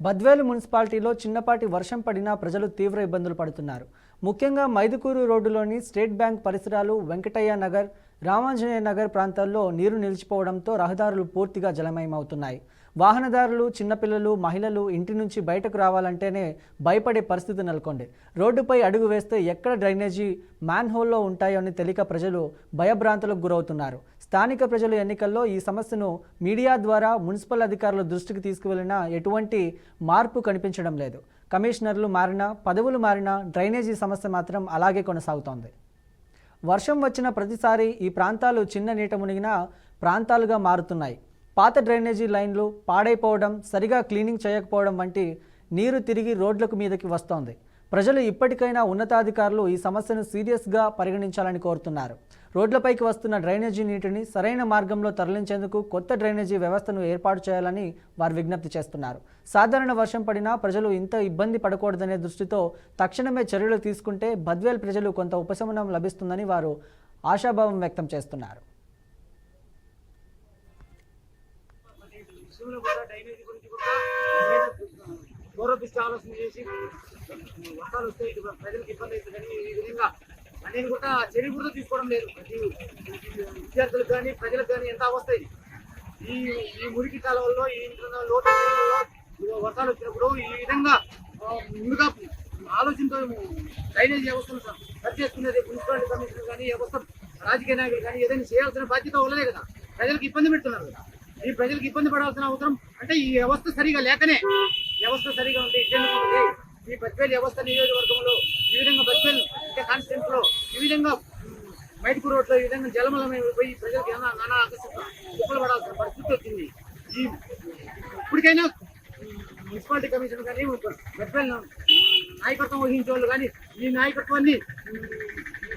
బద్వేలు మున్సిపాలిటీలో చిన్నపాటి వర్షం పడినా ప్రజలు తీవ్ర ఇబ్బందులు పడుతున్నారు. ముఖ్యంగా మైదుకూరు రోడ్డులోని స్టేట్ బ్యాంక్ పరిసరాలు, వెంకటయ్య నగర్, రామాంజనేయ నగర్ ప్రాంతాల్లో నీరు నిలిచిపోవడంతో రహదారులు పూర్తిగా జలమయమవుతున్నాయి. వాహనదారులు, చిన్నపిల్లలు, మహిళలు ఇంటి నుంచి బయటకు రావాలంటేనే భయపడే పరిస్థితి నెలకొంది. రోడ్డుపై అడుగు వేస్తే ఎక్కడ డ్రైనేజీ మ్యాన్హోల్లో ఉంటాయో అని తెలియక ప్రజలు భయభ్రాంతులకు గురవుతున్నారు. స్థానిక ప్రజలు ఎన్నికల్లో ఈ సమస్యను మీడియా ద్వారా మున్సిపల్ అధికారుల దృష్టికి తీసుకువెళ్లినా ఎటువంటి మార్పు కనిపించడం లేదు. కమిషనర్లు మారినా, పదవులు మారినా డ్రైనేజీ సమస్య మాత్రం అలాగే కొనసాగుతోంది. వర్షం వచ్చిన ప్రతిసారి ఈ ప్రాంతాలు చిన్న నీట మునిగిన ప్రాంతాలుగా మారుతున్నాయి. పాత డ్రైనేజీ లైన్లు పాడైపోవడం, సరిగా క్లీనింగ్ చేయకపోవడం వంటి నీరు తిరిగి రోడ్లకు మీదకి వస్తోంది. ప్రజలు ఇప్పటికైనా ఉన్నతాధికారులు ఈ సమస్యను సీరియస్గా పరిగణించాలని కోరుతున్నారు. రోడ్లపైకి వస్తున్న డ్రైనేజీ నీటిని సరైన మార్గంలో తరలించేందుకు కొత్త డ్రైనేజీ వ్యవస్థను ఏర్పాటు చేయాలని వారు విజ్ఞప్తి చేస్తున్నారు. సాధారణ వర్షం పడినా ప్రజలు ఇంత ఇబ్బంది పడకూడదనే దృష్టితో తక్షణమే చర్యలు తీసుకుంటే బద్వేల్ ప్రజలు కొంత ఉపశమనం లభిస్తుందని వారు ఆశాభావం వ్యక్తం చేస్తున్నారు. ఆలోచన చేసి వర్షాలు వస్తే ప్రజలకు ఇబ్బంది అవుతుంది కానీ ఈ విధంగా అనేది కూడా చర్య కూడా తీసుకోవడం లేదు. విద్యార్థులకు కానీ ప్రజలకు కానీ ఎంత అవస్థ ఈ మురికి కాలువల్లో, ఈ లోటు వర్షాలు వచ్చినప్పుడు ఈ విధంగా ముందుగా ఆలోచనతో డ్రైనేజ్ వ్యవస్థను సరి చేసుకునేది మున్సిపాలిటీ కమిషనర్ కానీ వ్యవస్థ రాజకీయ నాయకులు కానీ ఏదైనా చేయాల్సిన బాధ్యత వాళ్ళదే కదా. ప్రజలకు ఇబ్బంది పెడుతున్నారు కదా. ఈ ప్రజలకు ఇబ్బంది పడాల్సిన అవసరం అంటే ఈ వ్యవస్థ సరిగా లేకనే. వ్యవస్థ సరిగా ఉంటే ఇబ్బంది. ఈ బద్వేల్ వ్యవస్థ నియోజకవర్గంలో ఈ విధంగా బద్వేల్ అంటే కాన్స్టిట్యూన్స్ లో ఈ విధంగా మైదుకూరు రోడ్లో ఈ విధంగా జలమలమైపోయి ప్రజలకు నానా కుప్పలు పడాల్సిన పరిస్థితి వచ్చింది. ఇప్పటికైనా మున్సిపాలిటీ కమిషన్ కానీ బద్వేల్ నాయకత్వం వహించే వాళ్ళు కానీ ఈ నాయకత్వాన్ని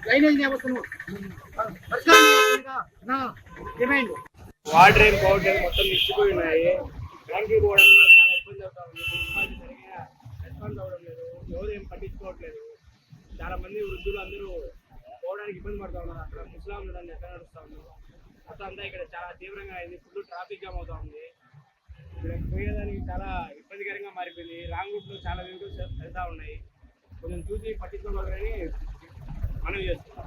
డ్రైనేజ్ వ్యవస్థను పరిష్కారం చేయాల్సిందిగా నా డిమాండ్. వాటర్ ఏం పౌడర్ మొత్తం నిలిచిపోయి ఉన్నాయి. బ్యాంకుకి పోవడంలో చాలా ఇబ్బంది అవుతా ఉంది. మున్సిపాలిటీ సరిగా రెస్పాన్స్ అవ్వడం లేదు, ఎవరు ఏం పట్టించుకోవట్లేదు. చాలా మంది వృద్ధులు అందరూ పోవడానికి ఇబ్బంది పడుతూ ఉన్నారు. అక్కడ ముస్లాంలు దాన్ని ఎక్కడ నడుస్తూ ఉన్నారు. మొత్తం అంతా ఇక్కడ చాలా తీవ్రంగా అయింది. ఫుల్ ట్రాఫిక్ జామ్ అవుతా ఉంది. ఇక్కడ పోయేదానికి చాలా ఇబ్బందికరంగా మారిపోయింది. రాంగ్ రూట్లో చాలా వెహికల్స్ వెళ్తూ ఉన్నాయి. కొంచెం చూసి పట్టించుకోవాలని మనం చేస్తున్నాం.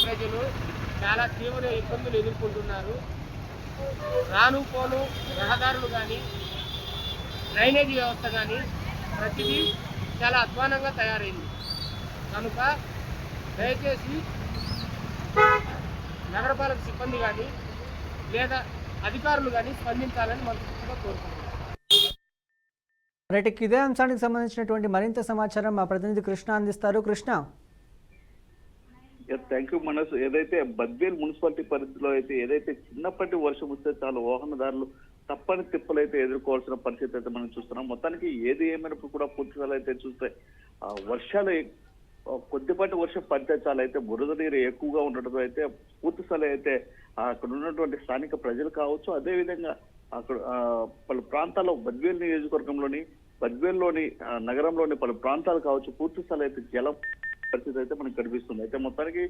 ప్రజలు చాలా తీవ్ర ఇబ్బందులు ఎదుర్కొంటున్నారు. రాను పోను రహదారులు కానీ, డ్రైనేజీ వ్యవస్థ కానీ ప్రతిదీ చాలా అధ్వానంగా తయారైంది. కనుక దయచేసి నగరపాలక సిబ్బంది కానీ లేదా అధికారులు కానీ స్పందించాలని మనస్ఫూర్తిగా కోరుకుంటున్నాం. ఇదే అంశానికి సంబంధించినటువంటి మరింత సమాచారం మా ప్రతినిధి కృష్ణ అందిస్తారు. కృష్ణ. థ్యాంక్ యూ మనస్. ఏదైతే బద్వేల్ మున్సిపాలిటీ పరిధిలో అయితే ఏదైతే చిన్నప్పటి వర్షం వస్తే చాలా వాహనదారులు తప్పని తిప్పలైతే ఎదుర్కోవాల్సిన పరిస్థితి అయితే మనం చూస్తున్నాం. మొత్తానికి ఏది ఏమైనప్పుడు కూడా పూర్తిగా అయితే చూస్తే వర్షాలు కొద్దిపాటి వర్షం పడితే చాలా అయితే బురద నీరు ఎక్కువగా ఉండటంతో అయితే పూర్తి స్థాయి అయితే అక్కడ ఉన్నటువంటి స్థానిక ప్రజలు కావచ్చు, అదేవిధంగా అక్కడ పలు ప్రాంతాల్లో బద్వేల్ నియోజకవర్గంలోని బద్వేల్లోని నగరంలోని పలు ప్రాంతాలు కావచ్చు పూర్తి స్థాయి అయితే జలం పరిస్థితి అయితే మనకు కనిపిస్తుంది. అయితే మొత్తానికి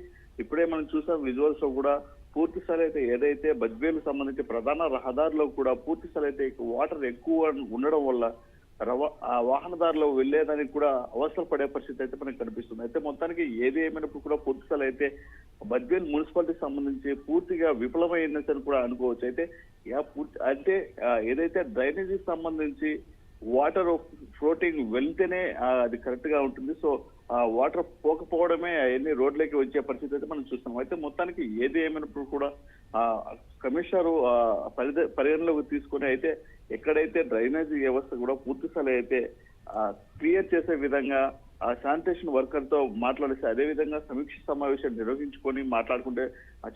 ఇప్పుడే మనం చూసాం విజువల్స్ లో కూడా పూర్తి స్థాయి అయితే ఏదైతే బద్వేలు సంబంధించి ప్రధాన రహదారిలో కూడా పూర్తి స్థాయి అయితే వాటర్ ఎక్కువ ఉండడం వల్ల వాహనదారులు వెళ్లేదానికి కూడా అవసరం పడే పరిస్థితి అయితే మనకు కనిపిస్తుంది. అయితే మొత్తానికి ఏది ఏమైనప్పుడు కూడా పూర్తి స్థాయి అయితే బద్వేల్ మున్సిపాలిటీ సంబంధించి పూర్తిగా విఫలమైందని కూడా అనుకోవచ్చు. అయితే అంటే ఏదైతే డ్రైనేజీ సంబంధించి వాటర్ ఫ్లోటింగ్ వెళ్తేనే అది కరెక్ట్ గా ఉంటుంది. సో ఆ వాటర్ పోకపోవడమే అవన్నీ రోడ్లకి వచ్చే పరిస్థితి అయితే మనం చూస్తాం. అయితే మొత్తానికి ఏది ఏమైనప్పుడు కూడా కమిషనర్ పరిగణలోకి తీసుకుని అయితే ఎక్కడైతే డ్రైనేజీ వ్యవస్థ కూడా పూర్తి స్థాయి అయితే క్లియర్ చేసే విధంగా ఆ శానిటేషన్ వర్కర్ తో మాట్లాడేసి అదేవిధంగా సమీక్ష సమావేశం నిర్వహించుకొని మాట్లాడుకుంటే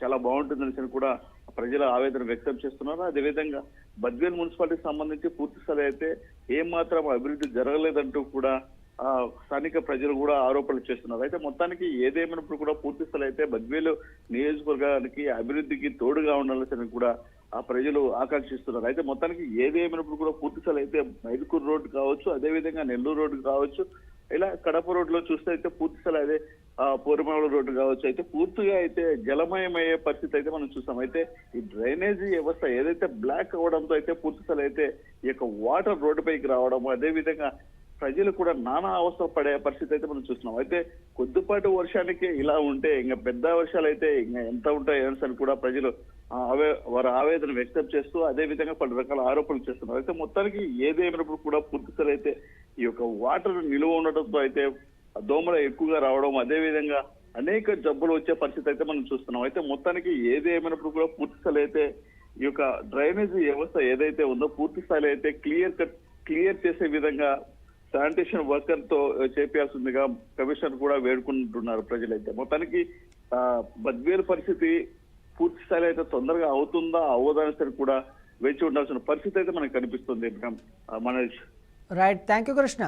చాలా బాగుంటుందని కూడా ప్రజల ఆవేదన వ్యక్తం చేస్తున్నారు. అదేవిధంగా బద్వేల్ మున్సిపాలిటీకి సంబంధించి పూర్తి స్థాయి అయితే ఏమాత్రం అభివృద్ధి జరగలేదంటూ కూడా స్థానిక ప్రజలు కూడా ఆరోపణలు చేస్తున్నారు. అయితే మొత్తానికి ఏదేమైనప్పుడు కూడా పూర్తి స్థాయి అయితే బద్వేలు నియోజకవర్గానికి అభివృద్ధికి తోడుగా ఉండాలని కూడా ఆ ప్రజలు ఆకాంక్షిస్తున్నారు. అయితే మొత్తానికి ఏదేమైనప్పుడు కూడా పూర్తి స్థాయి అయితే మైదుకూరు రోడ్డు కావచ్చు, అదేవిధంగా నెల్లూరు రోడ్డు కావచ్చు, ఇలా కడప రోడ్ లో చూస్తే అయితే పూర్తి స్థాయి అదే పూర్వమేవల రోడ్డు కావచ్చు అయితే పూర్తిగా అయితే జలమయమయ్యే పరిస్థితి అయితే మనం చూస్తాం. అయితే ఈ డ్రైనేజీ వ్యవస్థ ఏదైతే బ్లాక్ అవడంతో అయితే పూర్తి స్థాయి అయితే ఈ యొక్క వాటర్ రోడ్డుపైకి రావడం, అదే విధంగా ప్రజలు కూడా నానా అవస్థ పడే పరిస్థితి అయితే మనం చూస్తున్నాం. అయితే కొద్దిపాటి వర్షానికి ఇలా ఉంటే ఇంకా పెద్ద వర్షాలు అయితే ఇంకా ఎంత ఉంటాయో అని కూడా ప్రజలు వారి ఆవేదన వ్యక్తం చేస్తూ అదే విధంగా పలు రకాల ఆరోపణలు చేస్తున్నారు. అయితే మొత్తానికి ఏదేమైనప్పుడు కూడా పూర్తి స్థాయి అయితే ఈ యొక్క వాటర్ నిలువ ఉండటంతో అయితే దోమలు ఎక్కువగా రావడం, అదే విధంగా అనేక జబ్బులు వచ్చే పరిస్థితి అయితే మనం చూస్తున్నాం. అయితే మొత్తానికి ఏది ఏమైనప్పుడు కూడా పూర్తి స్థాయి అయితే ఈ యొక్క డ్రైనేజీ వ్యవస్థ ఏదైతే ఉందో పూర్తి స్థాయిలో అయితే క్లియర్ చేసే విధంగా శానిటేషన్ వర్కర్ తో చేపేయాల్సిందిగా కమిషనర్ కూడా వేడుకుంటున్నారు ప్రజలైతే. మొత్తానికి బద్వేలు పరిస్థితి పూర్తి స్థాయిలో అయితే తొందరగా అవుతుందా అవ్వదని సరే కూడా వేచి ఉండాల్సిన పరిస్థితి అయితే మనకు కనిపిస్తుంది. Manoj, right, thank you Krishna.